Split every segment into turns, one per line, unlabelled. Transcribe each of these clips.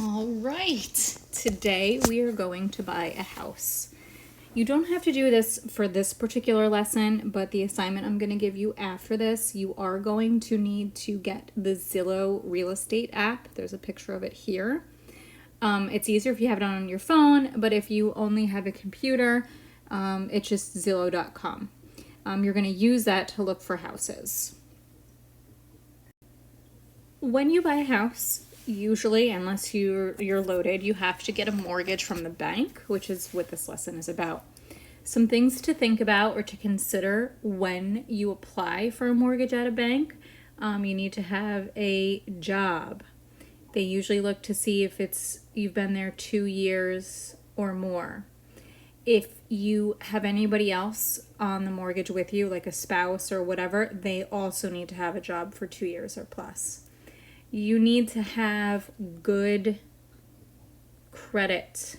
All right, today we are going to buy a house. You don't have to do this for this particular lesson, but the assignment I'm going to give you after this, you are going to need to get the Zillow real estate app. There's a picture of it here. It's easier if you have it on your phone, but if you only have a computer, it's just Zillow.com. You're going to use that to look for houses. When you buy a house, usually, unless you're loaded, you have to get a mortgage from the bank, which is what this lesson is about. Some things to think about or to consider when you apply for a mortgage at a bank. You need to have a job. They usually look to see if you've been there 2 years or more. If you have anybody else on the mortgage with you, like a spouse or whatever, they also need to have a job for 2 years or plus. You need to have good credit.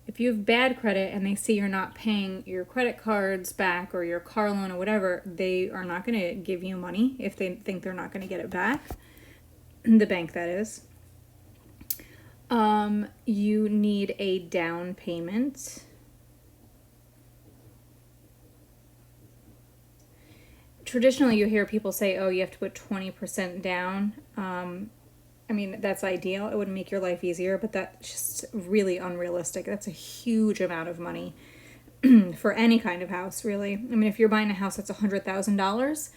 If you have bad credit and they see you're not paying your credit cards back or your car loan or whatever, they are not going to give you money if they think they're not going to get it back. The bank, that is. You need a down payment. Traditionally, you hear people say, oh, you have to put 20% down. I mean, that's ideal. It would make your life easier, but that's just really unrealistic. That's a huge amount of money for any kind of house, really. I mean, if you're buying a house that's $100,000,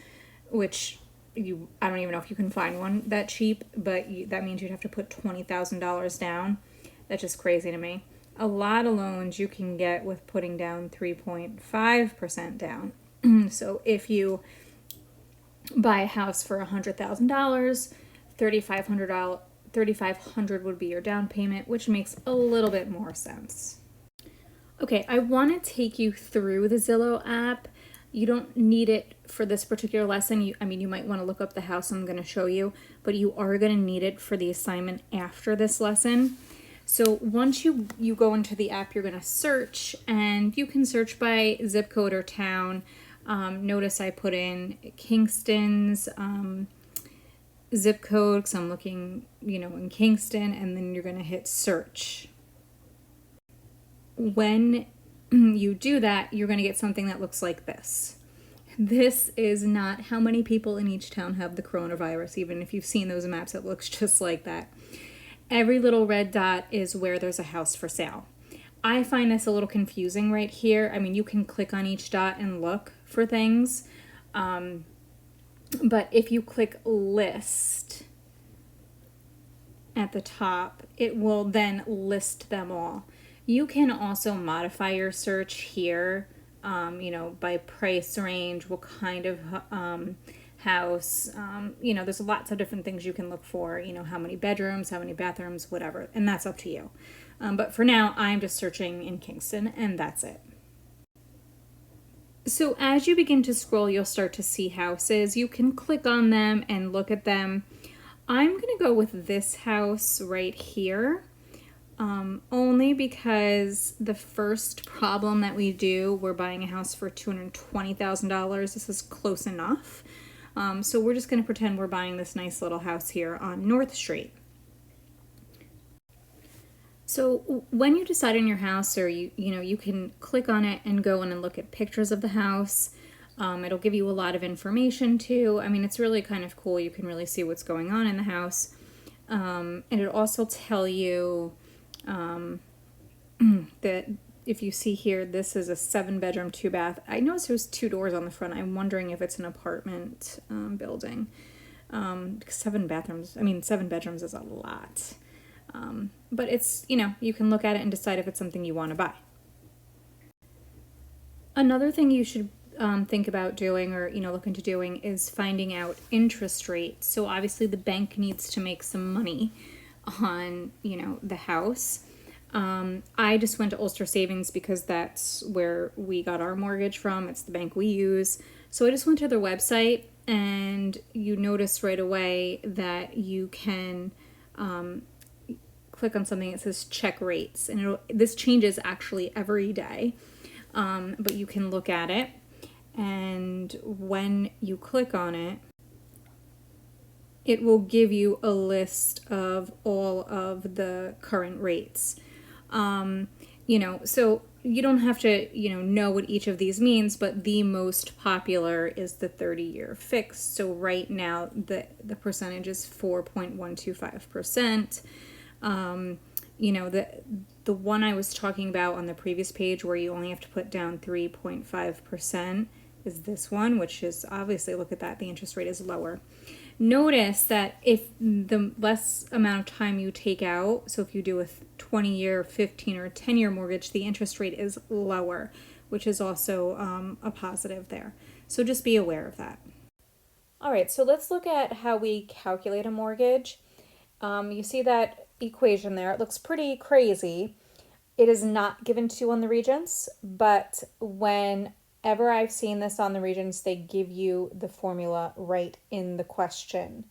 which I don't even know if you can find one that cheap, but that means you'd have to put $20,000 down. That's just crazy to me. A lot of loans you can get with putting down 3.5% down. So if you buy a house for $100,000, $3,500 would be your down payment, which makes a little bit more sense. Okay, I want to take you through the Zillow app. You don't need it for this particular lesson. You might want to look up the house I'm going to show you, but you are going to need it for the assignment after this lesson. So once you go into the app, you're going to search, and you can search by zip code or town. Notice I put in Kingston's zip code because I'm looking, in Kingston, and then you're going to hit search. When you do that, you're going to get something that looks like this. This is not how many people in each town have the coronavirus. Even if you've seen those maps, it looks just like that. Every little red dot is where there's a house for sale. I find this a little confusing right here. I mean, you can click on each dot and look for things. But if you click list at the top, it will then list them all. You can also modify your search here, by price range, what kind of house. There's lots of different things you can look for, how many bedrooms, how many bathrooms, whatever, and that's up to you. But for now, I'm just searching in Kingston, and that's it. So as you begin to scroll, you'll start to see houses. You can click on them and look at them. I'm going to go with this house right here, only because the first problem that we're buying a house for $220,000. This is close enough. So we're just going to pretend we're buying this nice little house here on North Street. So when you decide on your house, or you can click on it and go in and look at pictures of the house. It'll give you a lot of information too. I mean, it's really kind of cool. You can really see what's going on in the house. And it'll also tell you that if you see here, this is a 7-bedroom, 2-bath. I noticed there's 2 doors on the front. I'm wondering if it's an apartment building. Because 7 bedrooms is a lot. But it's, you can look at it and decide if it's something you want to buy. Another thing you should think about doing, or, look into doing, is finding out interest rates. So obviously the bank needs to make some money on, the house. I just went to Ulster Savings because that's where we got our mortgage from. It's the bank we use. So I just went to their website, and you notice right away that you can click on something that says check rates, and this changes actually every day, but you can look at it, and when you click on it, it will give you a list of all of the current rates. So you don't have to, know what each of these means, but the most popular is the 30-year fixed. So right now the percentage is 4.125%. The one I was talking about on the previous page where you only have to put down 3.5% is this one, which is obviously, look at that, the interest rate is lower. Notice that if the less amount of time you take out, so if you do a 20-year, 15 or 10-year mortgage, the interest rate is lower, which is also a positive there. So just be aware of that. All right, so let's look at how we calculate a mortgage. You see that equation there. It looks pretty crazy. It is not given to you on the Regents, but whenever I've seen this on the Regents, they give you the formula right in the question.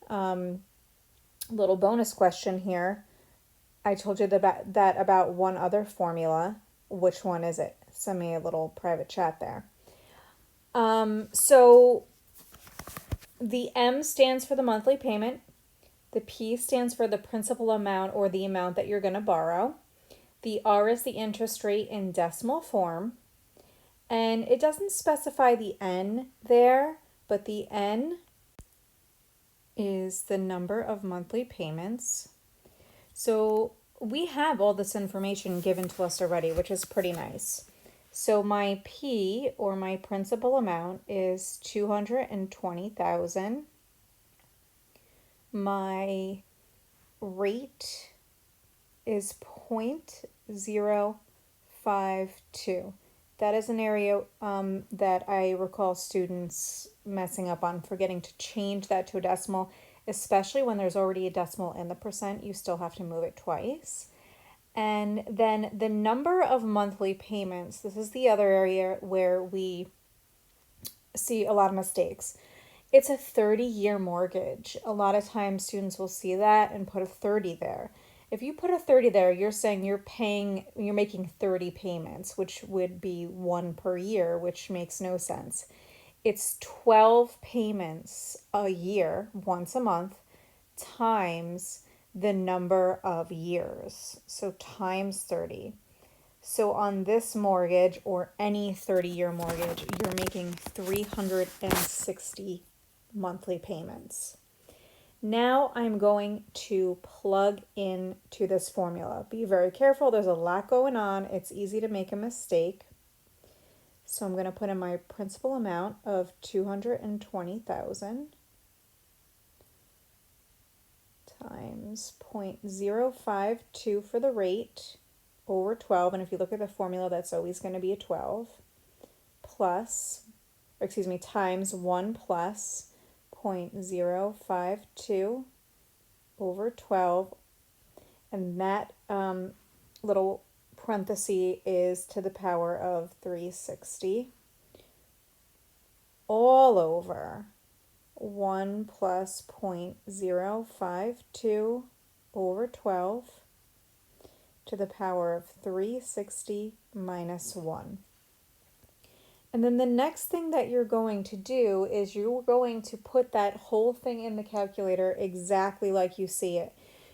Little bonus question here. I told you that about one other formula. Which one is it? Send me a little private chat there. So the M stands for the monthly payment. The P stands for the principal amount or the amount that you're going to borrow. The R is the interest rate in decimal form. And it doesn't specify the N there, but the N is the number of monthly payments. So we have all this information given to us already, which is pretty nice. So my P, or my principal amount, is $220,000. My rate is 0.052. That is an area that I recall students messing up on, forgetting to change that to a decimal, especially when there's already a decimal in the percent. You still have to move it twice. And then the number of monthly payments, this is the other area where we see a lot of mistakes. It's a 30-year mortgage. A lot of times students will see that and put a 30 there. If you put a 30 there, you're saying you're making 30 payments, which would be one per year, which makes no sense. It's 12 payments a year, once a month, times the number of years. So times 30. So on this mortgage or any 30-year mortgage, you're making 360 monthly payments. Now I'm going to plug into this formula. Be very careful. There's a lot going on. It's easy to make a mistake. So I'm going to put in my principal amount of $220,000 times 0.052 for the rate over 12. And if you look at the formula, that's always going to be a 12 times 1 plus 0.052 over 12, and that little parenthesis is to the power of 360 all over 1 plus 0.052 over 12 to the power of 360 minus 1. And then the next thing that you're going to do is you're going to put that whole thing in the calculator exactly like you see it.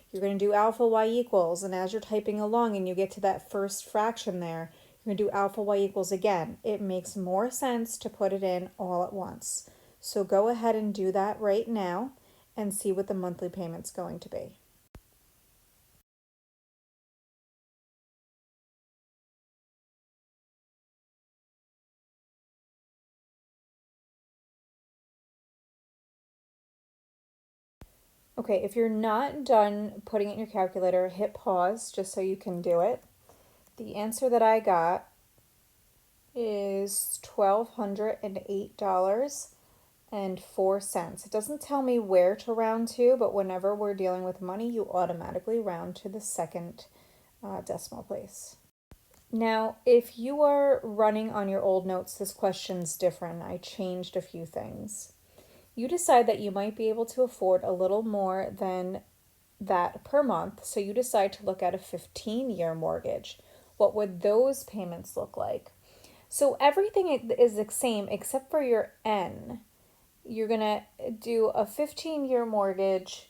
You're going to do alpha y equals, and as you're typing along and you get to that first fraction there, you're going to do alpha y equals again. It makes more sense to put it in all at once. So go ahead and do that right now and see what the monthly payment's going to be. Okay, if you're not done putting it in your calculator, hit pause just so you can do it. The answer that I got is $1,208.04. It doesn't tell me where to round to, but whenever we're dealing with money, you automatically round to the second decimal place. Now, if you are running on your old notes, this question's different. I changed a few things. You decide that you might be able to afford a little more than that per month, so you decide to look at a 15-year mortgage. What would those payments look like? So everything is the same except for your N. you're going to do a 15-year mortgage.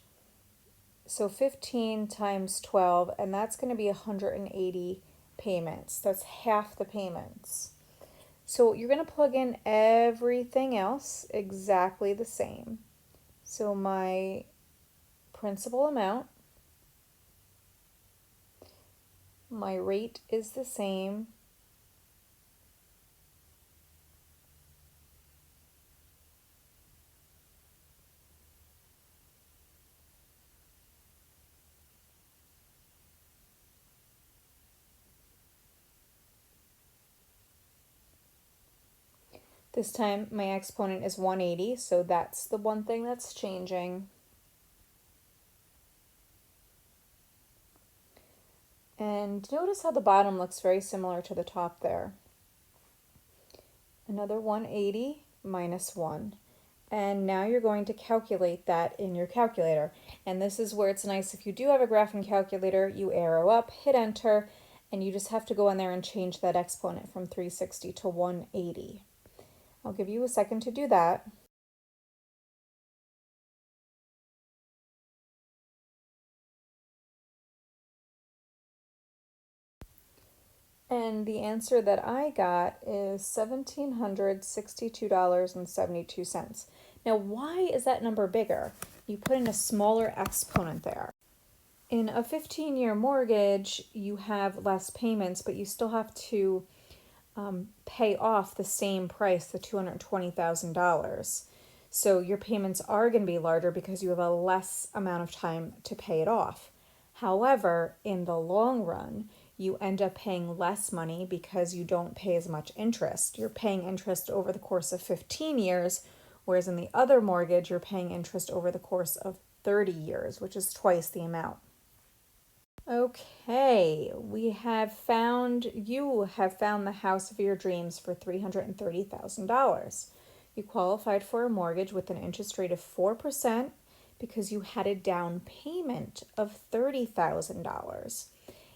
So 15 times 12, and that's going to be 180 payments. That's half the payments. So you're going to plug in everything else exactly the same. So my principal amount, my rate is the same. This time my exponent is 180, so that's the one thing that's changing. And notice how the bottom looks very similar to the top there. Another 180 minus 1. And now you're going to calculate that in your calculator. And this is where it's nice, if you do have a graphing calculator, you arrow up, hit enter, and you just have to go in there and change that exponent from 360 to 180. I'll give you a second to do that. And the answer that I got is $1,762.72. Now, why is that number bigger? You put in a smaller exponent there. In a 15-year mortgage, you have less payments, but you still have to pay off the same price, the $220,000. So your payments are going to be larger because you have a less amount of time to pay it off. However, in the long run, you end up paying less money because you don't pay as much interest. You're paying interest over the course of 15 years, whereas in the other mortgage, you're paying interest over the course of 30 years, which is twice the amount. Okay, you have found the house of your dreams for $330,000. You qualified for a mortgage with an interest rate of 4% because you had a down payment of $30,000.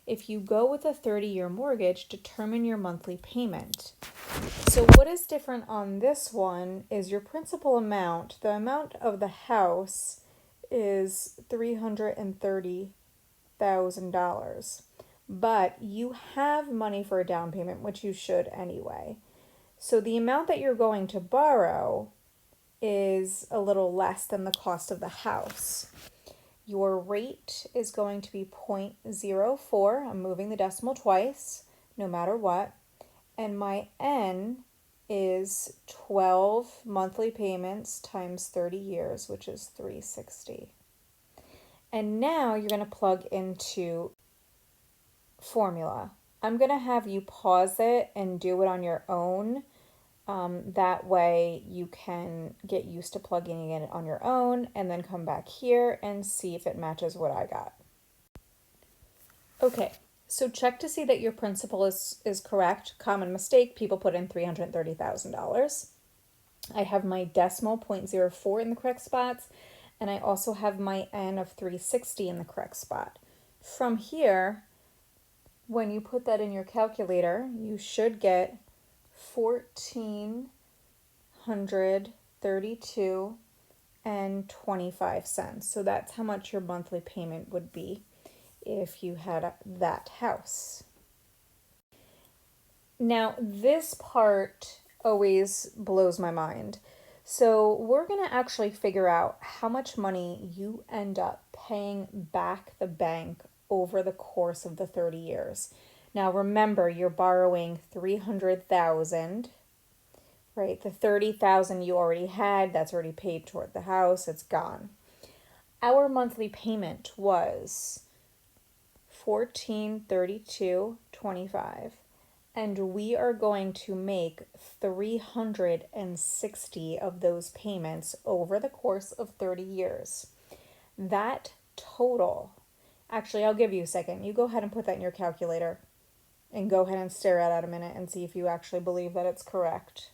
If you go with a 30-year mortgage, determine your monthly payment. So what is different on this one is your principal amount. The amount of the house is $330,000, but you have money for a down payment, which you should anyway. So the amount that you're going to borrow is a little less than the cost of the house. Your rate is going to be 0.04. I'm moving the decimal twice, no matter what. And my N is 12 monthly payments times 30 years, which is 360. And now you're going to plug into formula. I'm going to have you pause it and do it on your own. That way you can get used to plugging it in on your own and then come back here and see if it matches what I got. Okay, so check to see that your principal is correct. Common mistake, people put in $330,000. I have my decimal 0.04 in the correct spots, and I also have my N of 360 in the correct spot. From here, when you put that in your calculator, you should get 1,432 and 25 cents. So that's how much your monthly payment would be if you had that house. Now, this part always blows my mind. So we're going to actually figure out how much money you end up paying back the bank over the course of the 30 years. Now remember, you're borrowing $300,000, right? The $30,000 you already had, that's already paid toward the house, it's gone. Our monthly payment was $1,432.25. And we are going to make 360 of those payments over the course of 30 years. That total, actually, I'll give you a second. You go ahead and put that in your calculator and go ahead and stare at it a minute and see if you actually believe that it's correct.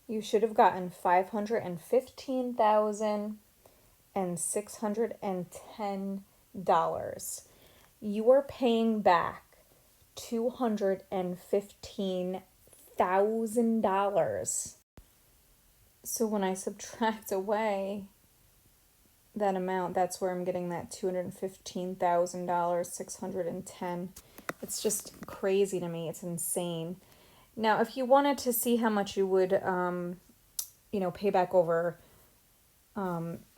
You should have gotten $515,610. you are paying back $215,000. So when I subtract away that amount, that's where I'm getting that $215,000, 610. It's just crazy to me. It's insane. Now, if you wanted to see how much you would, pay back over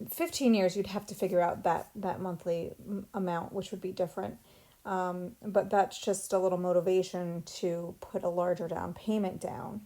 15 years, you'd have to figure out that monthly amount, which would be different. But that's just a little motivation to put a larger down payment down.